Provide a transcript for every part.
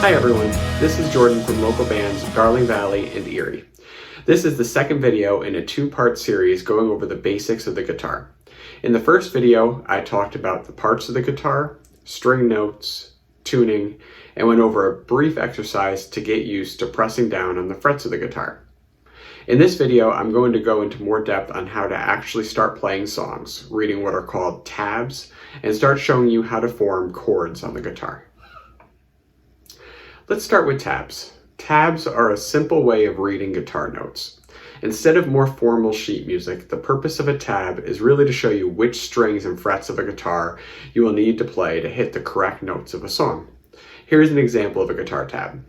Hi everyone, this is Jordan from local bands Valley and E.R.I.E. This is the second video in a two-part series going over the basics of the guitar. In the first video, I talked about the parts of the guitar, string notes, tuning, and went over a brief exercise to get used to pressing down on the frets of the guitar. In this video, I'm going to go into more depth on how to actually start playing songs, reading what are called tabs, and start showing you how to form chords on the guitar. Let's start with tabs. Tabs are a simple way of reading guitar notes. Instead of more formal sheet music, the purpose of a tab is really to show you which strings and frets of a guitar you will need to play to hit the correct notes of a song. Here's an example of a guitar tab.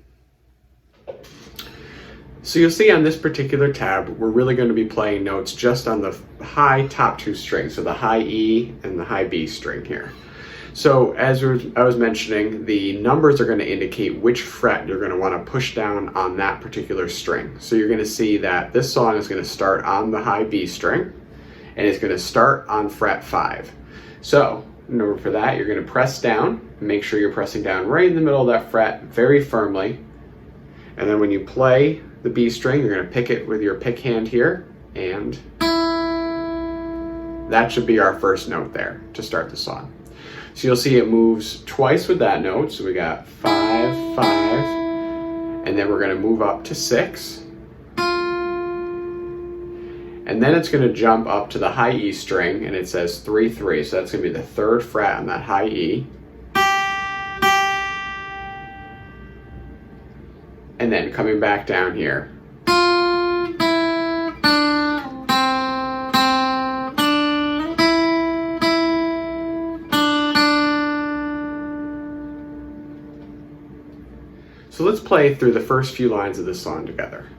So you'll see on this particular tab, we're really going to be playing notes just on the high top two strings, so the high E and the high B string here. So as I was mentioning, the numbers are going to indicate which fret you're going to want to push down on that particular string. So you're going to see that this song is going to start on the high B string, and it's going to start on fret 5. So in order for that, you're going to press down, make sure you're pressing down right in the middle of that fret very firmly. And then when you play the B string, you're going to pick it with your pick hand here, and that should be our first note there to start the song. So you'll see it moves twice with that note. So we got 5, 5, and then we're going to move up to 6. And then it's going to jump up to the high E string, and it says 3, 3. So that's going to be the third fret on that high E. And then coming back down here. So let's play through the first few lines of this song together.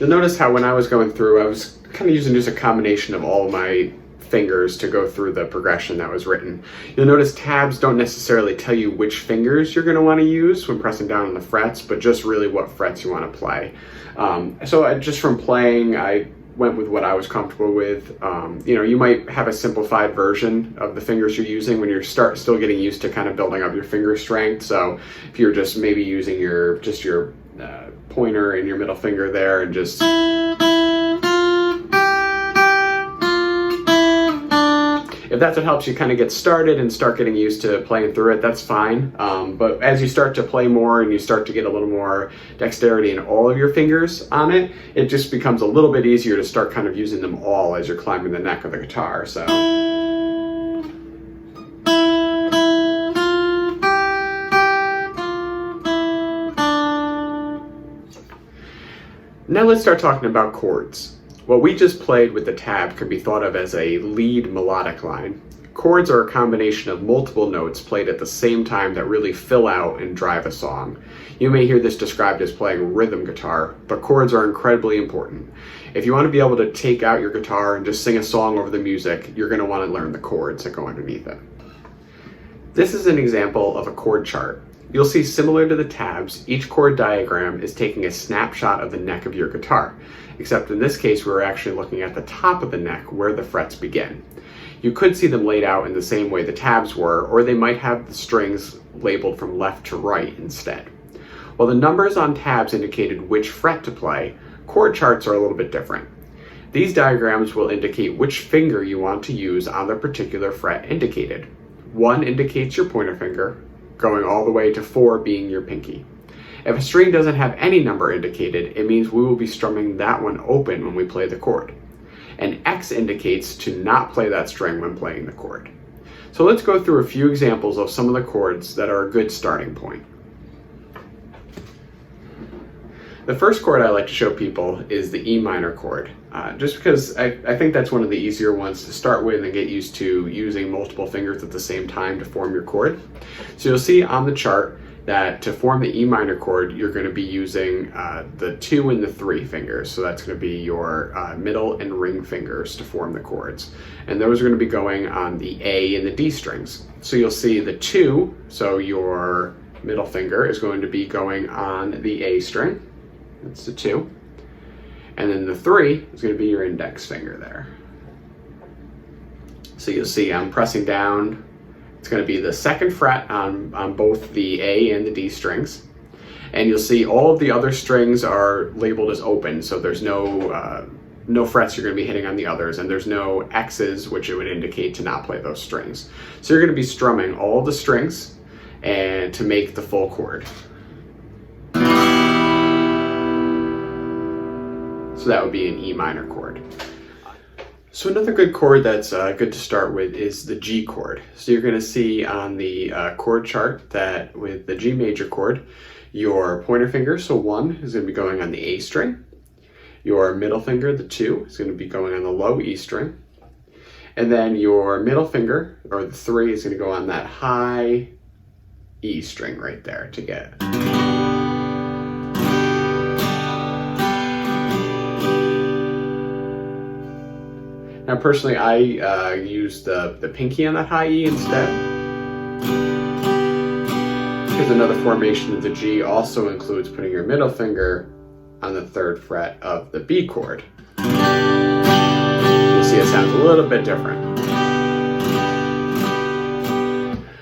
You'll notice how when I was going through, I was kind of using just a combination of all of my fingers to go through the progression that was written. You'll notice tabs don't necessarily tell you which fingers you're going to want to use when pressing down on the frets, but just really what frets you want to play. Just from playing, I went with what I was comfortable with. You might have a simplified version of the fingers you're using when you're still getting used to kind of building up your finger strength. So if you're just maybe using your pointer and your middle finger there and just if that's what helps you kind of get started and start getting used to playing through it, that's fine. But as you start to play more and you start to get a little more dexterity in all of your fingers on it, it just becomes a little bit easier to start kind of using them all as you're climbing the neck of the guitar. So now let's start talking about chords. What we just played with the tab can be thought of as a lead melodic line. Chords are a combination of multiple notes played at the same time that really fill out and drive a song. You may hear this described as playing rhythm guitar, but chords are incredibly important. If you want to be able to take out your guitar and just sing a song over the music, you're going to want to learn the chords that go underneath it. This is an example of a chord chart. You'll see, similar to the tabs, each chord diagram is taking a snapshot of the neck of your guitar, except in this case we're actually looking at the top of the neck where the frets begin. You could see them laid out in the same way the tabs were, or they might have the strings labeled from left to right instead. While the numbers on tabs indicated which fret to play, chord charts are a little bit different. These diagrams will indicate which finger you want to use on the particular fret indicated. 1 indicates your pointer finger, going all the way to 4 being your pinky. If a string doesn't have any number indicated, it means we will be strumming that one open when we play the chord. An X indicates to not play that string when playing the chord. So let's go through a few examples of some of the chords that are a good starting point. The first chord I like to show people is the E minor chord, just because I think that's one of the easier ones to start with and get used to using multiple fingers at the same time to form your chord. So you'll see on the chart, that to form the E minor chord, you're going to be using the 2 and the 3 fingers. So that's going to be your middle and ring fingers to form the chords. And those are going to be going on the A and the D strings. So you'll see the 2, so your middle finger is going to be going on the A string. That's the 2. And then the 3 is going to be your index finger there. So you'll see I'm pressing down. It's going to be the 2nd fret on both the A and the D strings. And you'll see all of the other strings are labeled as open, so there's no frets you're going to be hitting on the others, and there's no X's, which it would indicate to not play those strings. So you're going to be strumming all the strings and to make the full chord. So that would be an E minor chord. So another good chord that's good to start with is the G chord. So you're going to see on the chord chart that with the G major chord, your pointer finger, so 1, is going to be going on the A string. Your middle finger, the 2, is going to be going on the low E string. And then your middle finger, or the 3, is going to go on that high E string right there to get. Now personally, I use the pinky on that high E instead, because another formation of the G also includes putting your middle finger on the 3rd fret of the B chord. You'll see it sounds a little bit different.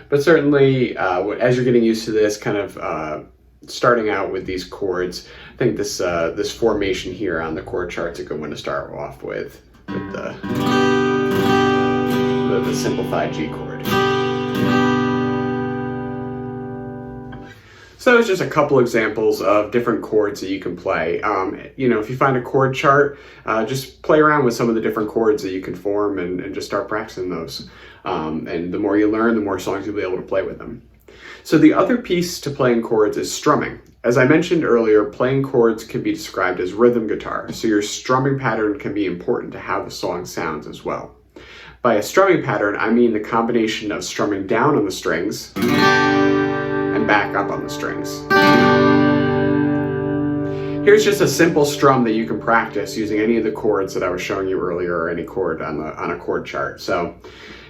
But certainly, as you're getting used to this, kind of starting out with these chords, I think this formation here on the chord chart's a good one to start off with the simplified G chord. So it's just a couple examples of different chords that you can play. If you find a chord chart, just play around with some of the different chords that you can form and just start practicing those. And the more you learn, the more songs you'll be able to play with them. So the other piece to playing chords is strumming. As I mentioned earlier, playing chords can be described as rhythm guitar, so your strumming pattern can be important to how the song sounds as well. By a strumming pattern, I mean the combination of strumming down on the strings and back up on the strings. Here's just a simple strum that you can practice using any of the chords that I was showing you earlier, or any chord on a chord chart. So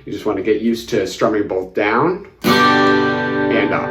you just want to get used to strumming both down and up.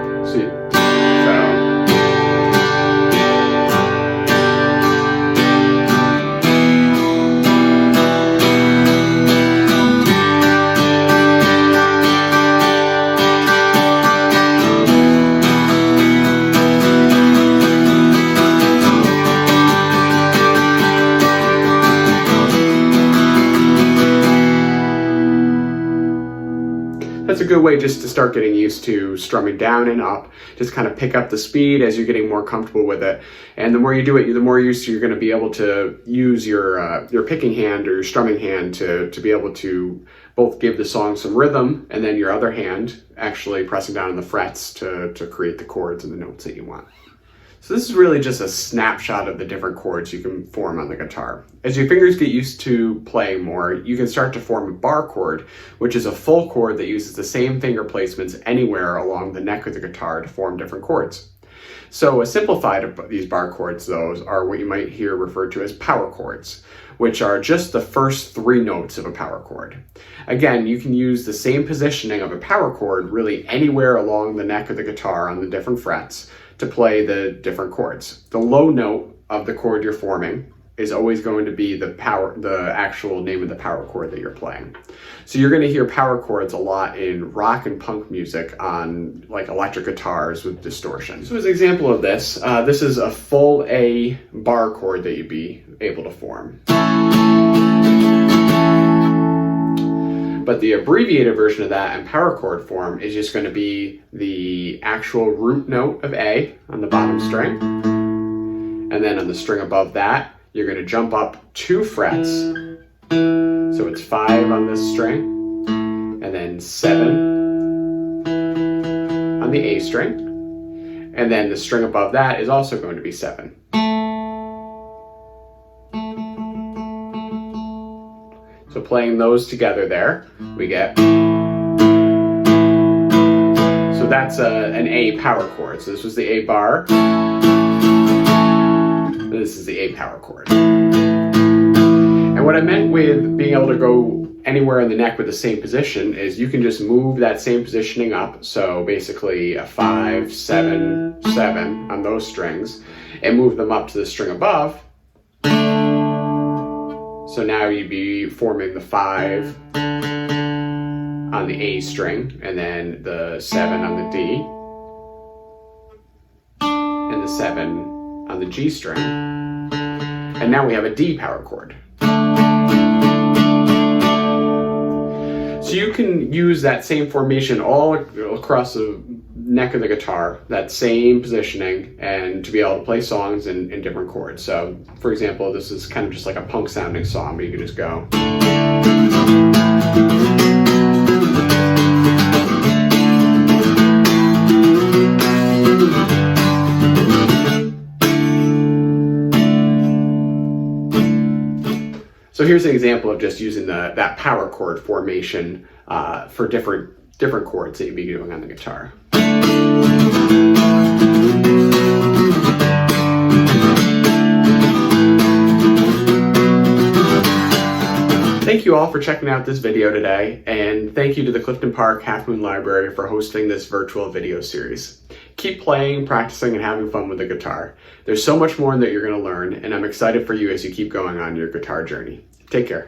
That's a good way just to start getting used to strumming down and up. Just kind of pick up the speed as you're getting more comfortable with it. And the more you do it, the more used you're going to be able to use your picking hand or your strumming hand to be able to both give the song some rhythm, and then your other hand actually pressing down on the frets to create the chords and the notes that you want. So this is really just a snapshot of the different chords you can form on the guitar. As your fingers get used to playing more, you can start to form a bar chord, which is a full chord that uses the same finger placements anywhere along the neck of the guitar to form different chords. So a simplified of these bar chords, those are what you might hear referred to as power chords, which are just the first 3 notes of a power chord. Again, you can use the same positioning of a power chord really anywhere along the neck of the guitar on the different frets to play the different chords. The low note of the chord you're forming is always going to be the actual name of the power chord that you're playing. So you're going to hear power chords a lot in rock and punk music on like electric guitars with distortion. So as an example of this, this is a full A bar chord that you'd be able to form. But the abbreviated version of that in power chord form is just going to be the actual root note of A on the bottom string. And then on the string above that, you're going to jump up 2 frets. So it's 5 on this string, and then 7 on the A string. And then the string above that is also going to be 7. So playing those together there, we get. So that's an A power chord. So this was the A bar. This is the A power chord. And what I meant with being able to go anywhere in the neck with the same position is you can just move that same positioning up. So basically a 5, 7, 7 on those strings, and move them up to the string above. So now you'd be forming the 5 on the A string, and then the 7 on the D, and the 7 on the G string. And now we have a D power chord. So you can use that same formation all across the neck of the guitar, that same positioning, and to be able to play songs in different chords. So for example, this is kind of just like a punk sounding song, but you can just go. So here's an example of just using that power chord formation for different chords that you'd be doing on the guitar. Thank you all for checking out this video today, and thank you to the Clifton Park Half Moon Library for hosting this virtual video series. Keep playing, practicing, and having fun with the guitar. There's so much more that you're going to learn, and I'm excited for you as you keep going on your guitar journey. Take care.